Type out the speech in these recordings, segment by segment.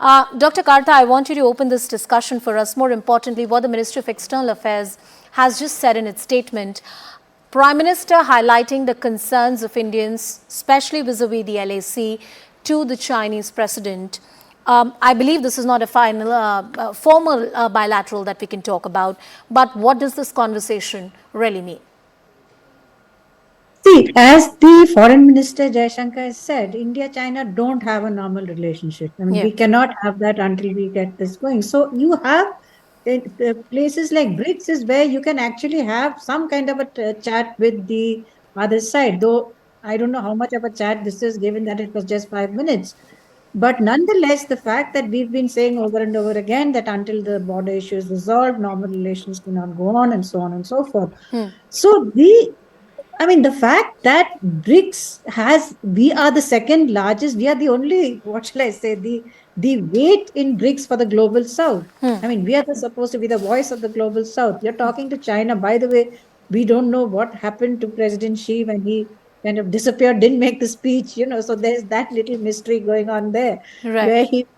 Dr. Kartha, I want you to open this discussion for us. More importantly, what the Ministry of External Affairs has just said in its statement. Prime Minister highlighting the concerns of Indians, especially vis-a-vis the LAC, to the Chinese president. I believe this is not a final, formal bilateral that we can talk about, but what does this conversation really mean? See, as the Foreign Minister Jaishankar said, India-China don't have a normal relationship. I mean, we cannot have that until we get this going. So you have places like BRICS is where you can actually have some kind of a chat with the other side, though I don't know how much of a chat this is, given that it was just 5 minutes. But nonetheless, the fact that we've been saying over and over again that until the border issue is resolved, normal relations cannot go on and so forth. So the fact that BRICS we are the second largest, we are the only, what shall I say, the weight in BRICS for the global south. We are supposed to be the voice of the global south. You're talking to China. By the way, we don't know what happened to President Xi when he kind of disappeared, didn't make the speech, so there's that little mystery going on there. Right.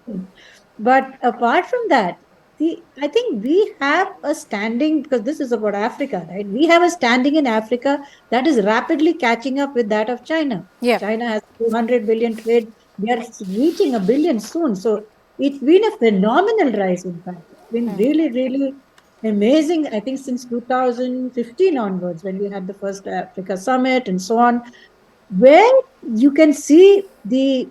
But apart from that, I think we have a standing, because this is about Africa, right? We have a standing in Africa that is rapidly catching up with that of China. China has 200 billion trade. We are reaching a billion soon. So it's been a phenomenal rise, in fact. It's been really, really amazing, I think, since 2015 onwards, when we had the first Africa summit and so on, where you can see the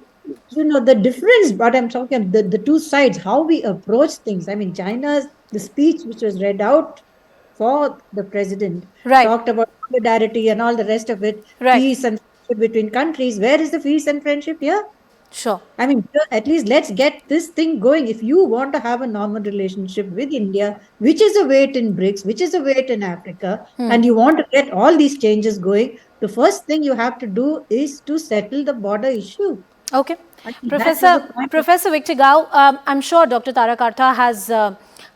difference, but I'm talking the two sides, how we approach things. China's, the speech which was read out for the president, talked about solidarity and all the rest of it, peace and friendship between countries. Where is the peace and friendship here? Sure. At least let's get this thing going. If you want to have a normal relationship with India, which is a weight in BRICS, which is a weight in Africa, and you want to get all these changes going, the first thing you have to do is to settle the border issue. Okay. Professor Victor Gao, I'm sure Dr. Tara Kartha has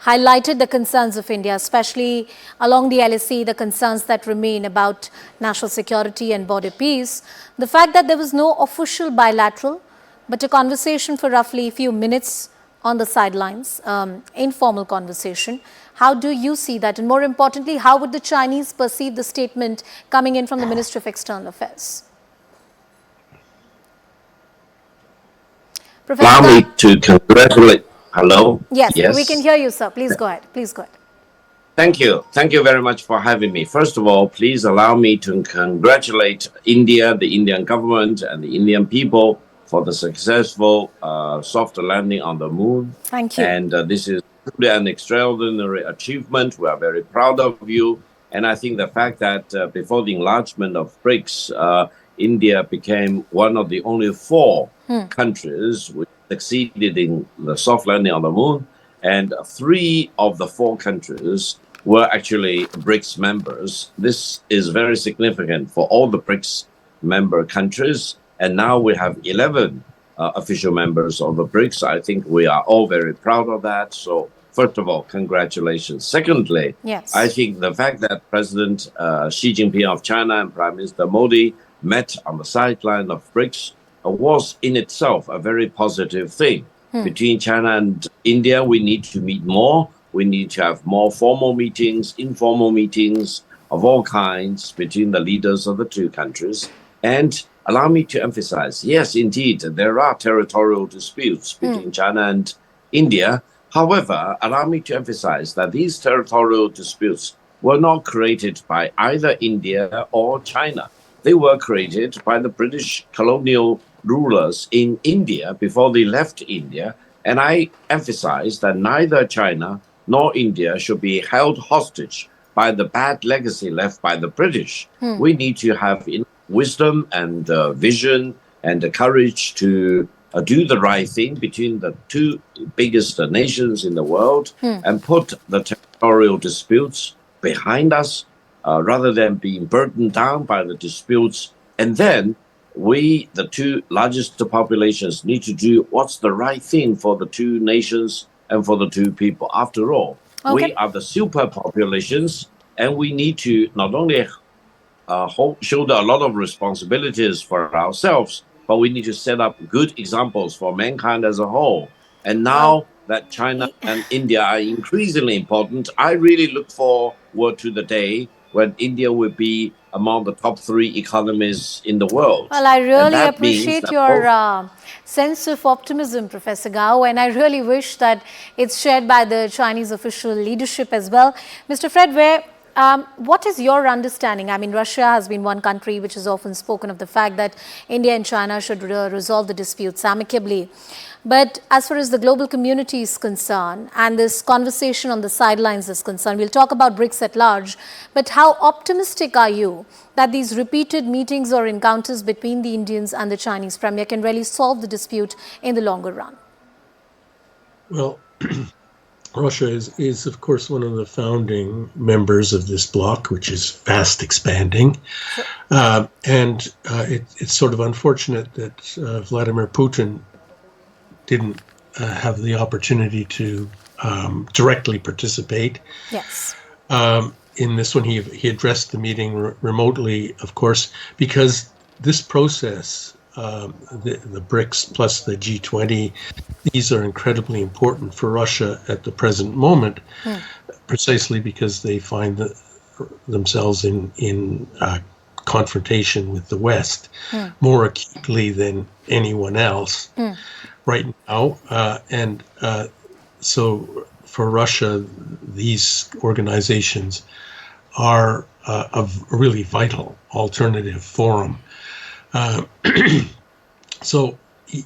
highlighted the concerns of India, especially along the LAC, the concerns that remain about national security and border peace. The fact that there was no official bilateral, but a conversation for roughly a few minutes on the sidelines, informal conversation. How do you see that? And more importantly, how would the Chinese perceive the statement coming in from the Ministry of External Affairs? Allow me to congratulate. Hello? Yes, we can hear you, sir. Please go ahead. Please go ahead. Thank you. Thank you very much for having me. First of all, please allow me to congratulate India, the Indian government, and the Indian people for the successful soft landing on the moon. Thank you. And this is truly an extraordinary achievement. We are very proud of you. And I think the fact that before the enlargement of BRICS, India became one of the only 4 countries which succeeded in the soft landing on the moon. And 3 of the 4 countries were actually BRICS members. This is very significant for all the BRICS member countries. And now we have 11 official members of the BRICS. I think we are all very proud of that. So first of all, congratulations. Secondly, I think the fact that President Xi Jinping of China and Prime Minister Modi met on the sideline of BRICS was in itself a very positive thing. Between China and India, we need to meet more. We need to have more formal meetings, informal meetings of all kinds between the leaders of the 2 countries. And allow me to emphasize, yes, indeed, there are territorial disputes between China and India. However, allow me to emphasize that these territorial disputes were not created by either India or China. They were created by the British colonial rulers in India before they left India. And I emphasize that neither China nor India should be held hostage by the bad legacy left by the British. We need to have wisdom and vision and the courage to do the right thing between the 2 biggest nations in the world and put the territorial disputes behind us rather than being burdened down by the disputes. And then we, the 2 largest populations, need to do what's the right thing for the 2 nations and for the 2 people. After all, we are the super populations, and we need to not only shoulder a lot of responsibilities for ourselves, but we need to set up good examples for mankind as a whole. And Well, now that China and India are increasingly important, I really look forward to the day when India will be among the top 3 economies in the world. Well, I And really that means appreciate that your both sense of optimism, Professor Gao, and I really wish that it's shared by the Chinese official leadership as well. Mr. Fred Ware, what is your understanding? I mean, Russia has been one country which has often spoken of the fact that India and China should resolve the disputes amicably. But as far as the global community is concerned and this conversation on the sidelines is concerned, we'll talk about BRICS at large, but how optimistic are you that these repeated meetings or encounters between the Indians and the Chinese premier can really solve the dispute in the longer run? Well, Russia is, of course, one of the founding members of this bloc, which is fast expanding. And it's sort of unfortunate that Vladimir Putin didn't have the opportunity to directly participate. Yes. In this one, he addressed the meeting remotely, of course, because this process, the BRICS plus the G20, these are incredibly important for Russia at the present moment, precisely because they find themselves in confrontation with the West more acutely than anyone else right now. And so for Russia, these organizations are a really vital alternative forum. So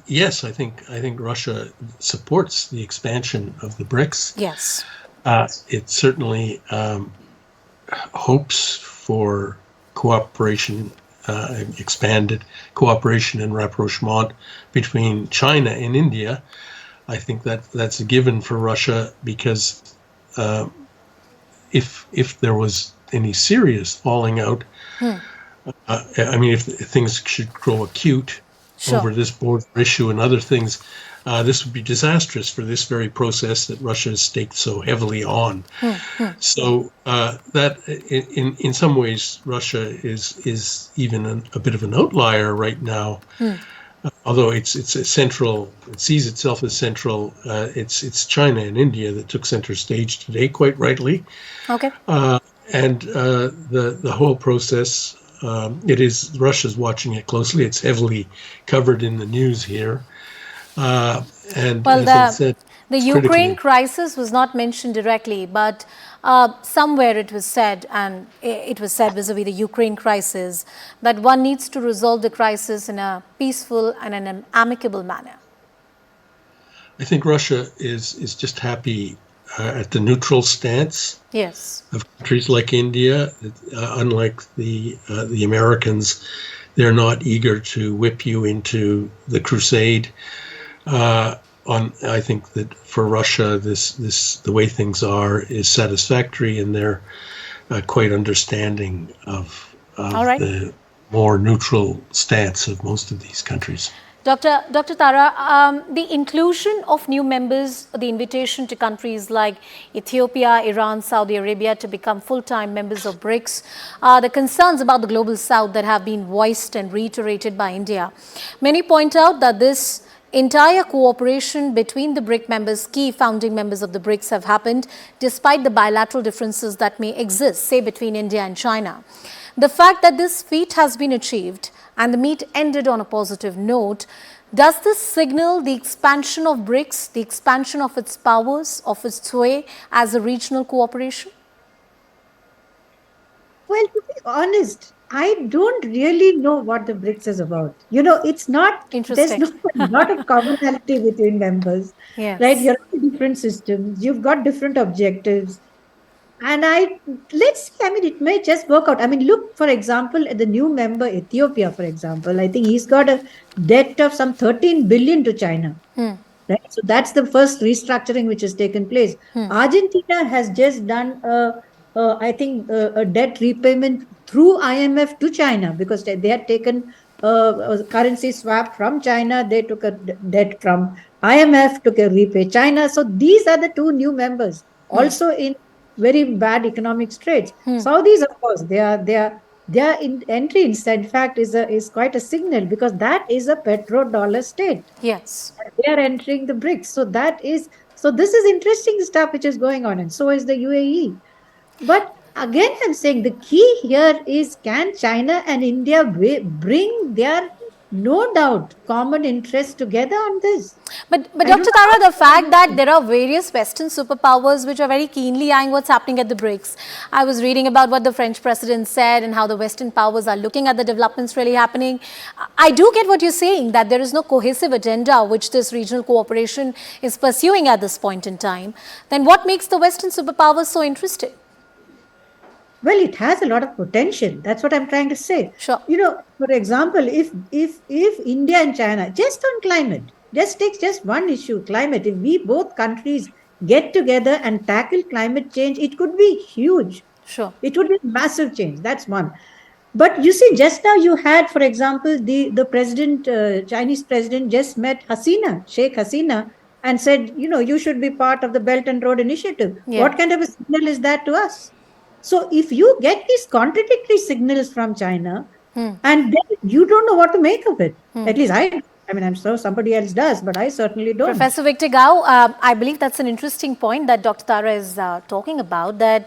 yes, I think Russia supports the expansion of the BRICS. Yes. It certainly hopes for cooperation, expanded cooperation and rapprochement between China and India. I think that's a given for Russia because if there was any serious falling out, I mean, if things should grow acute over this border issue and other things, this would be disastrous for this very process that Russia has staked so heavily on. So that in some ways, Russia is even a bit of an outlier right now. Although it's a central, it sees itself as central. It's China and India that took center stage today, quite rightly. Okay. And the whole process, it is Russia's watching it closely. It's heavily covered in the news here. And well, as I said, the Ukraine crisis was not mentioned directly, but somewhere it was said, and it was said vis-a-vis the Ukraine crisis, that one needs to resolve the crisis in a peaceful and in an amicable manner. I think Russia is just happy at the neutral stance of countries like India. Unlike the Americans, they're not eager to whip you into the crusade. I think that for Russia, the way things are is satisfactory, and they're quite understanding of the more neutral stance of most of these countries. Dr. Tara, the inclusion of new members, the invitation to countries like Ethiopia, Iran, Saudi Arabia to become full-time members of BRICS, the concerns about the global south that have been voiced and reiterated by India. Many point out that this entire cooperation between the BRIC members, key founding members of the BRICS, have happened despite the bilateral differences that may exist, say, between India and China. The fact that this feat has been achieved and the meet ended on a positive note, does this signal the expansion of BRICS, the expansion of its powers, of its sway as a regional cooperation? Well, to be honest, I don't really know what the BRICS is about. You know, it's not, there's a lot of commonality between members, right? You're in different systems, you've got different objectives. And let's see, I mean, it may just work out. I mean, look, for example, at the new member, Ethiopia, for example, I think he's got a debt of some 13 billion to China. Right? So that's the first restructuring which has taken place. Argentina has just done, I think, a debt repayment through IMF to China because they had taken a currency swap from China. They took a debt from IMF to repay China. So these are the two new members, also in very bad economic straits. Saudis, of course, they are their entry, in fact, is quite a signal, because that is a petrodollar state. Yes. They are entering the BRICS. So this is interesting stuff which is going on, and so is the UAE. But again, I'm saying the key here is, can China and India bring their, no doubt, common interests together on this? But Dr. Tara, the fact that there are various Western superpowers which are very keenly eyeing what's happening at the BRICS. I was reading about what the French president said and how the Western powers are looking at the developments really happening. I do get what you're saying, that there is no cohesive agenda which this regional cooperation is pursuing at this point in time. Then what makes the Western superpowers so interested? Well, it has a lot of potential. That's what I'm trying to say. Sure. For example, if India and China, just on climate, just takes just one issue, climate, if we both countries get together and tackle climate change, it could be huge. Sure. It would be massive change. That's one. But you see, just now you had, for example, the president, Chinese president, just met Sheikh Hasina, and said, you should be part of the Belt and Road Initiative. Yeah. What kind of a signal is that to us? So if you get these contradictory signals from China, and then you don't know what to make of it, at least I'm sure somebody else does, but I certainly don't. Professor Victor Gao, I believe that's an interesting point that Dr. Tara is talking about, that